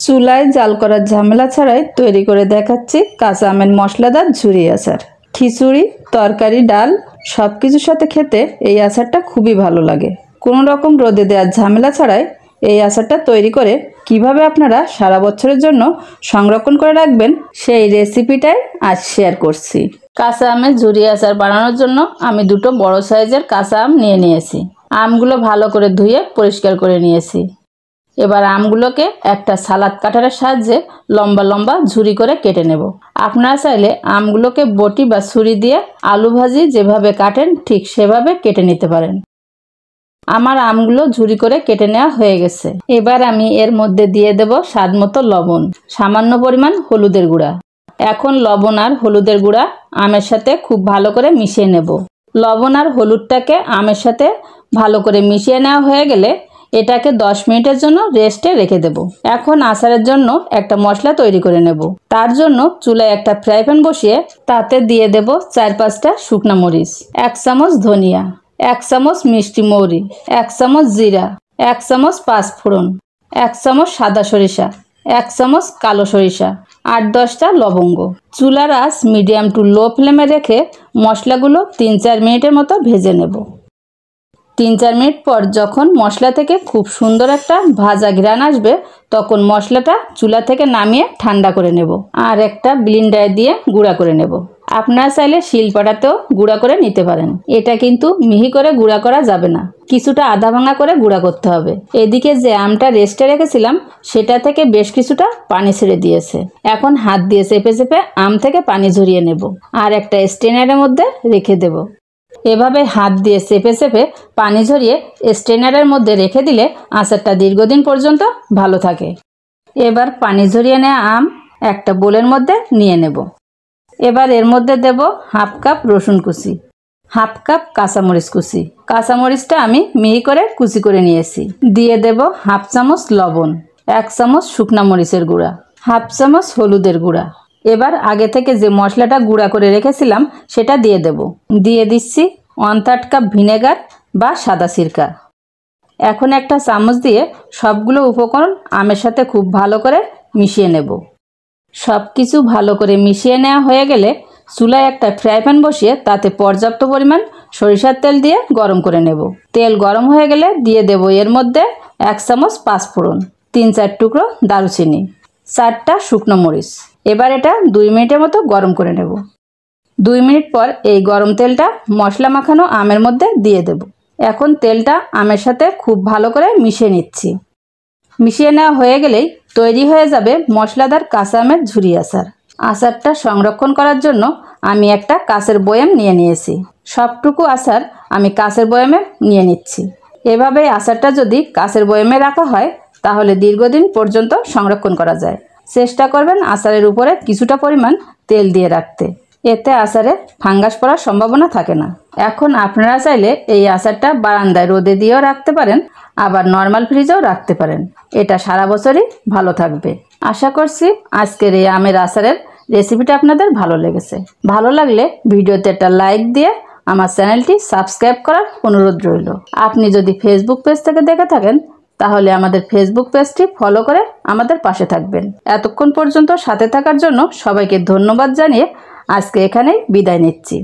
চুলায় জাল করার ঝামেলা ছাড়াই তৈরি করে দেখাচ্ছি কাঁচা আমের মশলাদার ঝুরি আচার। খিচুড়ি, তরকারি, ডাল সব কিছুর সাথে খেতে এই আচারটা খুবই ভালো লাগে। কোনো রকম রোদে দেওয়ার ঝামেলা ছাড়াই এই আচারটা তৈরি করে কিভাবে আপনারা সারা বছরের জন্য সংরক্ষণ করে রাখবেন সেই রেসিপিটাই আজ শেয়ার করছি। কাঁচা আমের ঝুরি আচার বানানোর জন্য আমি দুটো বড় সাইজের কাঁচা আম নিয়েছি। আমগুলো ভালো করে ধুয়ে পরিষ্কার করে নিয়েছি। এবার আমগুলোকে একটা সালাদ কাটারের সাহায্যে লম্বা লম্বা ঝুরি করে কেটে নেব। আপনারা চাইলে আমগুলোকে বটি বা ছুরি দিয়ে আলু ভাজি যেভাবে কাটেন ঠিক সেভাবে কেটে নিতে পারেন। আমার আমগুলো ঝুরি করে কেটে নেওয়া হয়ে গেছে। এবার আমি এর মধ্যে দিয়ে দেব স্বাদমতো লবণ, সামান্য পরিমাণ হলুদের গুঁড়া। এখন লবণ আর হলুদের গুঁড়া আমের সাথে খুব ভালো করে মিশিয়ে নেব। লবণ আর হলুদটাকে আমের সাথে ভালো করে মিশিয়ে নেওয়া হয়ে গেলে এটাকে 10 মিনিটের জন্য রেস্টে রেখে দেব। এখন আচারের জন্য একটা মশলা তৈরি করে নেব। তার জন্য চুলায় একটা ফ্রাই প্যান বসিয়ে তাতে দিয়ে দেব 4-5টা শুকনা মরিচ, 1 চামচ ধনিয়া, 1 চামচ মিষ্টি মৌরি, 1 চামচ জিরা, 1 চামচ পাঁচফোড়ন, 1 চামচ সাদা সরিষা, 1 চামচ কালো সরিষা, 8-10টা লবঙ্গ। চুলার আঁচ মিডিয়াম টু লো ফ্লেমে রেখে মশলাগুলো 3-4 মিনিটের মতো ভেজে নেব। 3-4 মিনিট পর যখন মশলা থেকে খুব সুন্দর একটা ভাজা ঘ্রাণ আসবে তখন মশলাটা চুলা থেকে নামিয়ে ঠান্ডা করে নেব আর একটা ব্লেন্ডারে দিয়ে গুঁড়া করে নেব। আপনারা চাইলে শিলপাটাতেও গুঁড়া করে নিতে পারেন। এটা কিন্তু মিহি করে গুঁড়া করা যাবে না, কিছুটা আধা ভাঙা করে গুঁড়া করতে হবে। এদিকে যে আমটা রেস্টে রেখেছিলাম সেটা থেকে বেশ কিছুটা পানি ছেড়ে দিয়েছে। এখন হাত দিয়ে চেপে চেপে আম থেকে পানি ঝরিয়ে নেব আর একটা স্ট্রেনারের মধ্যে রেখে দেব। এভাবে হাত দিয়ে চেপে চেপে পানি ঝরিয়ে স্ট্রেনারের মধ্যে রেখে দিলে আচারটা দীর্ঘদিন পর্যন্ত ভালো থাকে। এবার পানি ঝরিয়ে নেওয়া আম একটা বোলের মধ্যে নিয়ে নেব। এবার এর মধ্যে দেব 1/2 কাপ রসুন কুচি, 1/2 কাপ কাঁচামরিচ কুচি। কাঁচামরিচটা আমি মিহি করে কুচি করে নিয়েছি। দিয়ে দেব 1/2 চামচ লবণ, 1 চামচ শুকনা মরিচের গুঁড়া, 1/2 চামচ হলুদের গুঁড়া। এবার আগে থেকে যে মশলাটা গুঁড়া করে রেখেছিলাম সেটা দিয়ে দেব। দিয়ে দিচ্ছি 1/3 কাপ ভিনেগার বা সাদা সিরকা। এখন একটা চামচ দিয়ে সবগুলো উপকরণ আমের সাথে খুব ভালো করে মিশিয়ে নেব। সব কিছু ভালো করে মিশিয়ে নেওয়া হয়ে গেলে চুলায় একটা ফ্রাই প্যান বসিয়ে তাতে পর্যাপ্ত পরিমাণ সরিষার তেল দিয়ে গরম করে নেব। তেল গরম হয়ে গেলে দিয়ে দেব এর মধ্যে 1 চামচ পাঁচফোড়ন, 3-4 টুকরো দারুচিনি, 4টা শুকনো মরিচ। এবার এটা 2 মিনিটের মতো গরম করে নেব। 2 মিনিট পর এই গরম তেলটা মশলা মাখানো আমের মধ্যে দিয়ে দেব। এখন তেলটা আমের সাথে খুব ভালো করে মিশিয়ে নিচ্ছি। মিশিয়ে নেওয়া হয়ে গেলেই তৈরি হয়ে যাবে মশলাদার কাঁচা আমের ঝুরি আচার। আচারটা সংরক্ষণ করার জন্য আমি একটা কাঁচের বয়াম নিয়ে নিয়েছি। সবটুকু আচার আমি কাঁচের বয়ামে নিয়ে নিচ্ছি। এভাবে আচারটা যদি কাঁচের বয়ামে রাখা হয় তাহলে দীর্ঘদিন পর্যন্ত সংরক্ষণ করা যায়। চেষ্টা করবেন আচারের উপরে কিছুটা পরিমাণ তেল দিয়ে রাখতে, এতে আচারে ফাঙ্গাস পড়ার সম্ভাবনা থাকে না। এখন আপনারা চাইলে এই আচারটা বারান্দায় রোদে দিয়েও রাখতে পারেন, আবার নর্মাল ফ্রিজেও রাখতে পারেন। এটা সারা বছরই ভালো থাকবে। আশা করছি আজকের এই আমের আচারের রেসিপিটা আপনাদের ভালো লেগেছে। ভালো লাগলে ভিডিওতে একটা লাইক দিয়ে আমার চ্যানেলটি সাবস্ক্রাইব করার অনুরোধ রইল। আপনি যদি ফেসবুক পেজ থেকে দেখে থাকেন তাহলে আমাদের ফেসবুক পেজটি ফলো করে আমাদের পাশে থাকবেন। এতক্ষণ পর্যন্ত সাথে থাকার জন্য সবাইকে ধন্যবাদ জানিয়ে আজকে এখানেই বিদায় নিচ্ছি।